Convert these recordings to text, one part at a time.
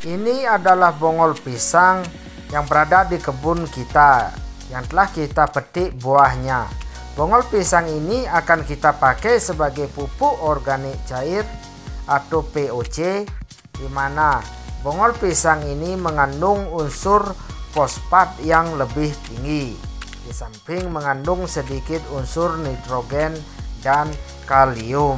Ini adalah bongol pisang yang berada di kebun kita yang telah kita petik buahnya. Bongol pisang ini akan kita pakai sebagai pupuk organik cair atau POC, di mana bongol pisang ini mengandung unsur fosfat yang lebih tinggi, di samping mengandung sedikit unsur nitrogen dan kalium.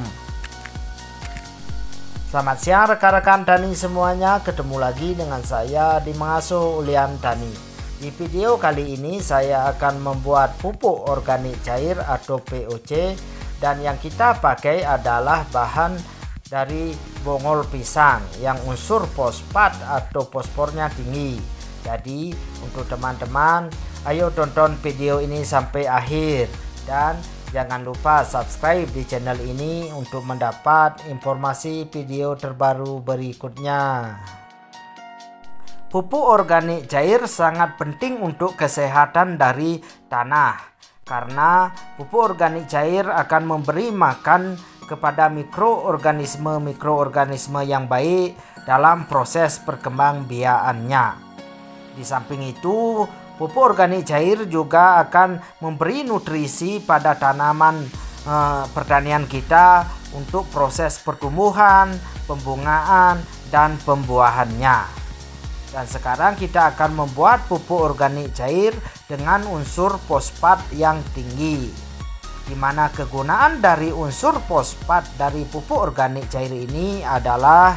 Selamat siang rekan-rekan Dani semuanya, ketemu lagi dengan saya di Mengasuh Ulian Dani. Di video kali ini saya akan membuat pupuk organik cair atau POC, dan yang kita pakai adalah bahan dari bongol pisang yang unsur fosfat atau fosfornya tinggi. Jadi untuk teman-teman, ayo tonton video ini sampai akhir dan jangan lupa subscribe di channel ini untuk mendapat informasi video terbaru berikutnya. Pupuk organik cair sangat penting untuk kesehatan dari tanah, karena pupuk organik cair akan memberi makan kepada mikroorganisme yang baik dalam proses perkembangbiakannya. Di samping itu, pupuk organik cair juga akan memberi nutrisi pada tanaman pertanian kita untuk proses pertumbuhan, pembungaan, dan pembuahannya. Dan sekarang kita akan membuat pupuk organik cair dengan unsur fosfat yang tinggi, di mana kegunaan dari unsur fosfat dari pupuk organik cair ini adalah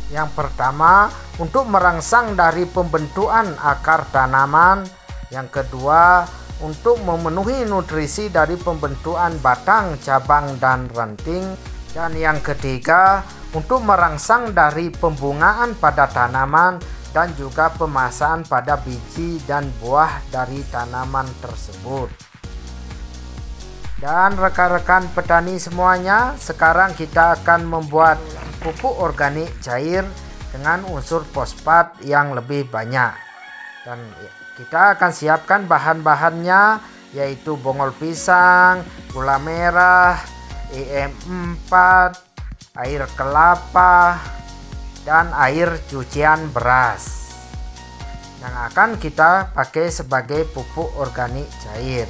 yang pertama, untuk merangsang dari pembentukan akar tanaman. Yang kedua, untuk memenuhi nutrisi dari pembentukan batang, cabang, dan ranting. Dan yang ketiga, untuk merangsang dari pembungaan pada tanaman dan juga pemasakan pada biji dan buah dari tanaman tersebut. Dan rekan-rekan petani semuanya, sekarang kita akan membuat pupuk organik cair dengan unsur fosfat yang lebih banyak. Dan kita akan siapkan bahan-bahannya, yaitu bongol pisang, gula merah, EM4, air kelapa, dan air cucian beras yang akan kita pakai sebagai pupuk organik cair.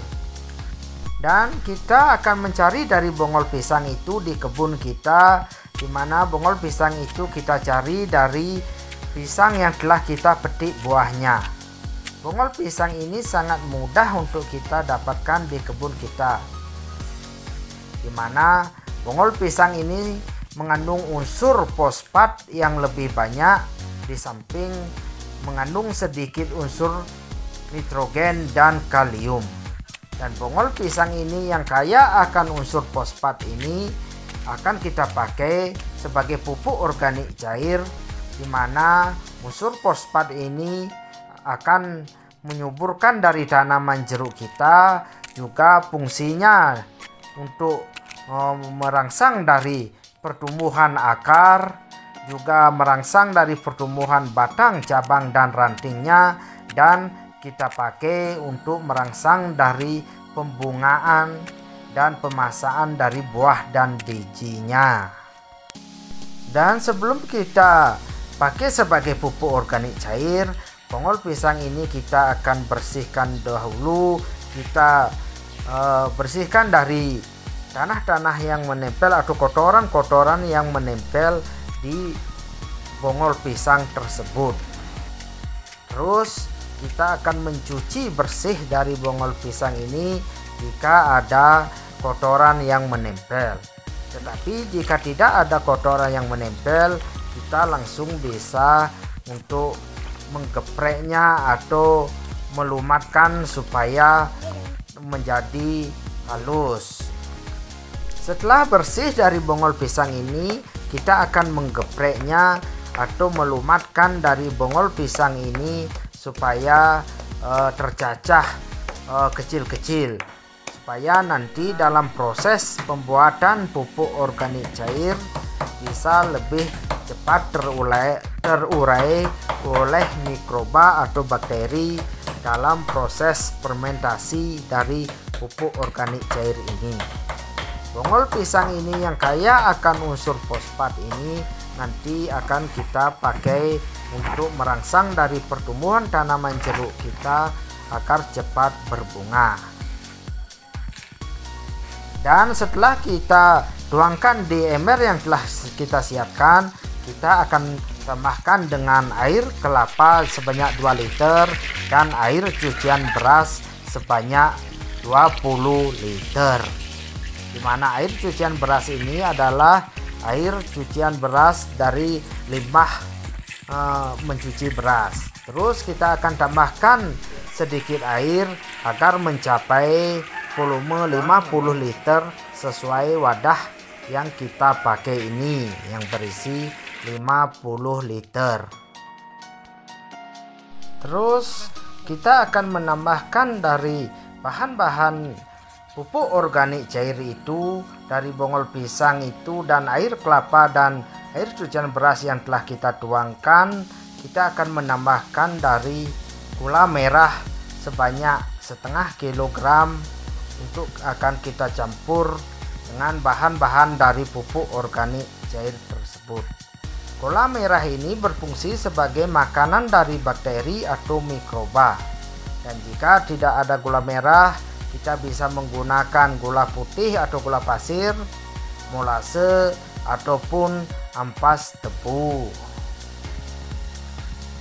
Dan kita akan mencari dari bongol pisang itu di kebun kita, di mana bongol pisang itu kita cari dari pisang yang telah kita petik buahnya. Bongol pisang ini sangat mudah untuk kita dapatkan di kebun kita, di mana bongol pisang ini mengandung unsur fosfat yang lebih banyak, di samping mengandung sedikit unsur nitrogen dan kalium. Dan bongol pisang ini yang kaya akan unsur fosfat ini akan kita pakai sebagai pupuk organik cair, di mana unsur fosfat ini akan menyuburkan dari tanaman jeruk kita, juga fungsinya untuk merangsang dari pertumbuhan akar, juga merangsang dari pertumbuhan batang, cabang, dan rantingnya, dan kita pakai untuk merangsang dari pembungaan dan pemasakan dari buah dan bijinya. Dan sebelum kita pakai sebagai pupuk organik cair, bongol pisang ini kita akan bersihkan dahulu. Kita bersihkan dari tanah-tanah yang menempel atau kotoran-kotoran yang menempel di bongol pisang tersebut. Terus kita akan mencuci bersih dari bongol pisang ini jika ada kotoran yang menempel. Tetapi jika tidak ada kotoran yang menempel, kita langsung bisa untuk menggepreknya atau melumatkan supaya menjadi halus. Setelah bersih dari bongol pisang ini, kita akan menggepreknya atau melumatkan dari bongol pisang ini supaya tercacah kecil-kecil, supaya nanti dalam proses pembuatan pupuk organik cair bisa lebih cepat terurai oleh mikroba atau bakteri dalam proses fermentasi dari pupuk organik cair ini. Bongol pisang ini yang kaya akan unsur fosfat ini nanti akan kita pakai untuk merangsang dari pertumbuhan tanaman jeruk kita agar cepat berbunga. Dan setelah kita tuangkan di ember yang telah kita siapkan, kita akan tambahkan dengan air kelapa sebanyak 2 liter dan air cucian beras sebanyak 20 liter. Dimana air cucian beras ini adalah air cucian beras dari limbah mencuci beras. Terus kita akan tambahkan sedikit air agar mencapai volume 50 liter sesuai wadah yang kita pakai ini yang berisi 50 liter. Terus kita akan menambahkan dari bahan-bahan pupuk organik cair itu, dari bongol pisang itu dan air kelapa dan air cucian beras yang telah kita tuangkan. Kita akan menambahkan dari gula merah sebanyak setengah kilogram untuk akan kita campur dengan bahan-bahan dari pupuk organik cair tersebut. Gula merah ini berfungsi sebagai makanan dari bakteri atau mikroba. Dan jika tidak ada gula merah, kita bisa menggunakan gula putih atau gula pasir, molase, ataupun ampas tebu.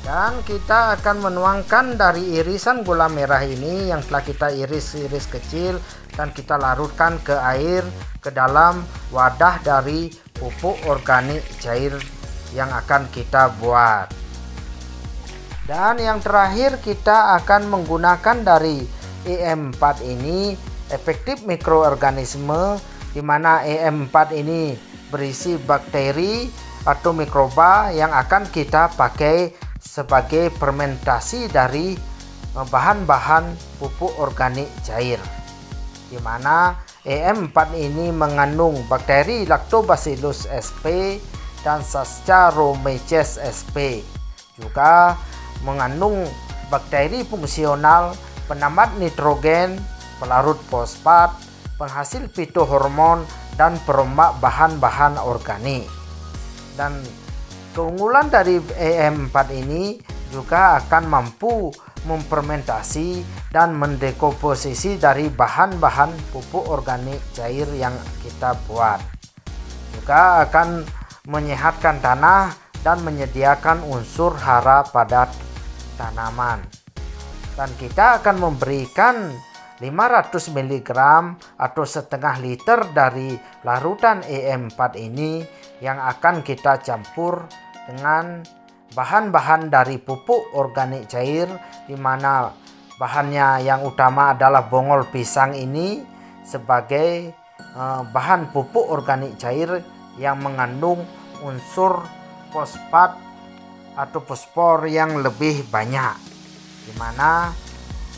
Dan kita akan menuangkan dari irisan gula merah ini yang telah kita iris-iris kecil dan kita larutkan ke air ke dalam wadah dari pupuk organik cair yang akan kita buat. Dan yang terakhir kita akan menggunakan dari EM4 ini, efektif mikroorganisme, di mana EM4 ini berisi bakteri atau mikroba yang akan kita pakai sebagai fermentasi dari bahan-bahan pupuk organik cair, di mana EM4 ini mengandung bakteri Lactobacillus sp dan Saccharomyces sp, juga mengandung bakteri fungsional, penambat nitrogen, pelarut fosfat, penghasil fitohormon, dan perombak bahan-bahan organik. Dan keunggulan dari EM4 ini juga akan mampu memfermentasi dan mendekomposisi dari bahan-bahan pupuk organik cair yang kita buat. Juga akan menyehatkan tanah dan menyediakan unsur hara pada tanaman. Dan kita akan memberikan 500 mg atau setengah liter dari larutan EM4 ini yang akan kita campur dengan bahan-bahan dari pupuk organik cair, di mana bahannya yang utama adalah bongol pisang ini sebagai bahan pupuk organik cair yang mengandung unsur fosfat atau fosfor yang lebih banyak, di mana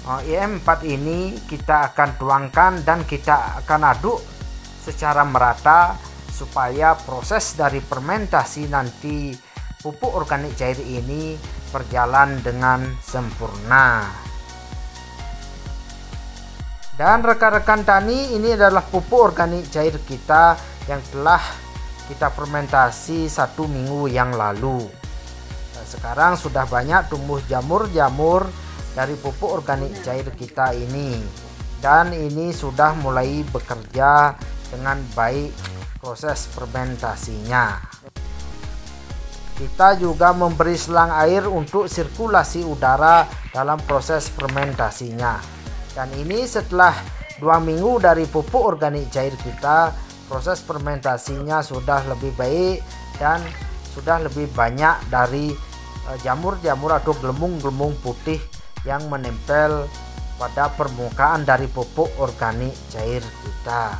EM4 ini kita akan tuangkan dan kita akan aduk secara merata supaya proses dari fermentasi nanti pupuk organik cair ini berjalan dengan sempurna. Dan rekan-rekan tani, ini adalah pupuk organik cair kita yang telah kita fermentasi 1 minggu yang lalu. Dan sekarang sudah banyak tumbuh jamur-jamur dari pupuk organik cair kita ini, dan ini sudah mulai bekerja dengan baik proses fermentasinya. Kita juga memberi selang air untuk sirkulasi udara dalam proses fermentasinya. Dan ini setelah 2 minggu dari pupuk organik cair kita, proses fermentasinya sudah lebih baik dan sudah lebih banyak dari jamur-jamur atau gelembung-gelembung putih yang menempel pada permukaan dari pupuk organik cair kita.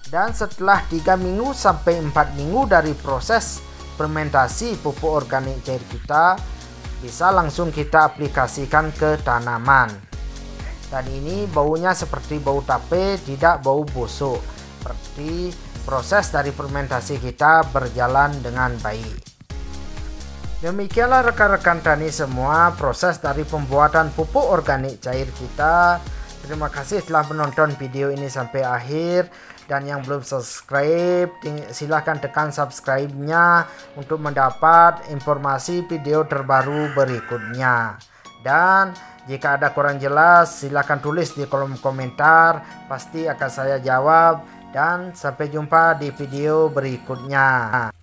Dan setelah 3 minggu sampai 4 minggu dari proses fermentasi pupuk organik cair kita, bisa langsung kita aplikasikan ke tanaman. Dan ini baunya seperti bau tape, tidak bau busuk. Berarti proses dari fermentasi kita berjalan dengan baik. Demikianlah rekan-rekan tani semua proses dari pembuatan pupuk organik cair kita. Terima kasih telah menonton video ini sampai akhir. Dan yang belum subscribe, silahkan tekan subscribe-nya untuk mendapat informasi video terbaru berikutnya. Dan jika ada kurang jelas, silahkan tulis di kolom komentar, pasti akan saya jawab. Dan sampai jumpa di video berikutnya.